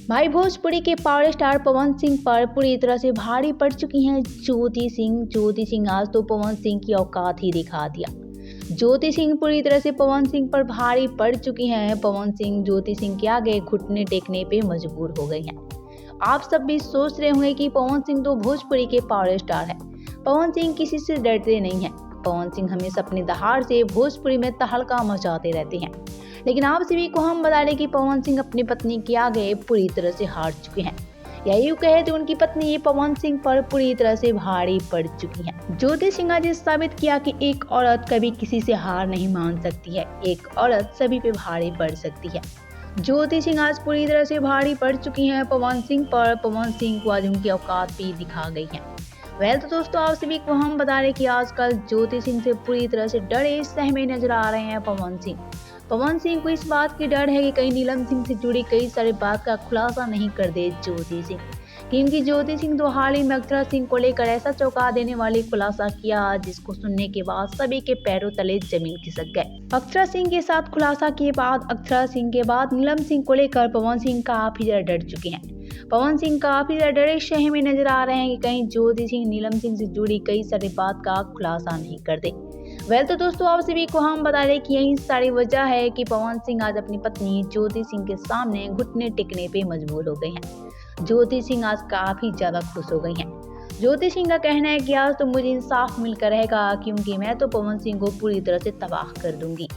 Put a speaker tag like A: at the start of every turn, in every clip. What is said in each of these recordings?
A: भाई भोजपुरी के power star Pawan Singh पर पूरी तरह से भारी पड़ चुकी हैं ज्योति सिंह आज तो पवन सिंह की औकात ही दिखा दिया। ज्योति सिंह पूरी तरह से पवन सिंह पर भारी पड़ चुकी हैं। पवन सिंह ज्योति सिंह के आगे घुटने टेकने पे मजबूर हो गई हैं। आप सब भी सोच रहे होंगे कि पवन सिंह तो भोजपुरी के पावर स्टार है, पवन सिंह किसी से डरते नहीं हैं। पवन सिंह हमेशा अपनी दहाड़ से भोजपुरी में तहलका मचाते रहते हैं। लेकिन आप सभी को हम बता दें कि पवन सिंह अपनी पत्नी के आगे पूरी तरह से हार चुके हैं, या यूं कहे तो उनकी पत्नी पवन सिंह पर पूरी तरह से भारी पड़ चुकी हैं। ज्योति सिंह आज साबित किया कि एक औरत कभी किसी से हार नहीं मान सकती है, एक औरत सभी पे भारी पड़ सकती है। ज्योति सिंह आज पूरी तरह से भारी पड़ चुकी हैं पवन सिंह पर। पवन सिंह को आज उनकी औकात भी दिखा गई है। तो दोस्तों आप सभी को हम बता रहे कि आजकल ज्योति सिंह से पूरी तरह से डरे सहमे नजर आ रहे हैं पवन सिंह। पवन सिंह को इस बात की डर है कि कहीं नीलम सिंह से जुड़ी कई सारी बात का खुलासा नहीं कर दे ज्योति सिंह, क्योंकि ज्योति सिंह तो हाल ही में अक्षरा सिंह को लेकर ऐसा चौंका देने वाली खुलासा किया जिसको सुनने के बाद सभी के पैरों तले जमीन खिसक गए। अक्षरा सिंह के साथ खुलासा के बाद अक्षरा सिंह के बाद नीलम सिंह को लेकर पवन सिंह काफी ज्यादा डर चुके हैं। पवन सिंह काफी ज्यादा डरे शह में नजर आ रहे हैं कि कहीं ज्योति सिंह नीलम सिंह से जुड़ी कई सारी बात का खुलासा नहीं कर दे। तो दोस्तों आप सभी को हम बता दें कि यही सारी वजह है कि पवन सिंह आज अपनी पत्नी ज्योति सिंह के सामने घुटने टेकने पे मजबूर हो गए हैं। ज्योति सिंह आज काफी ज्यादा खुश हो गई हैं। ज्योति सिंह का कहना है कि आज तो मुझे इंसाफ मिलकर रहेगा, क्योंकि मैं तो पवन सिंह को पूरी तरह से तबाह कर दूंगी।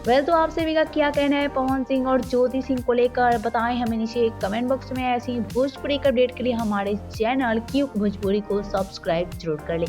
A: तो आप सभी का क्या कहना है पवन सिंह और ज्योति सिंह को लेकर, बताएं हमें नीचे कमेंट बॉक्स में। ऐसी भोजपुरी अपडेट के लिए हमारे चैनल क्यूक भोजपुरी को सब्सक्राइब जरूर कर लें।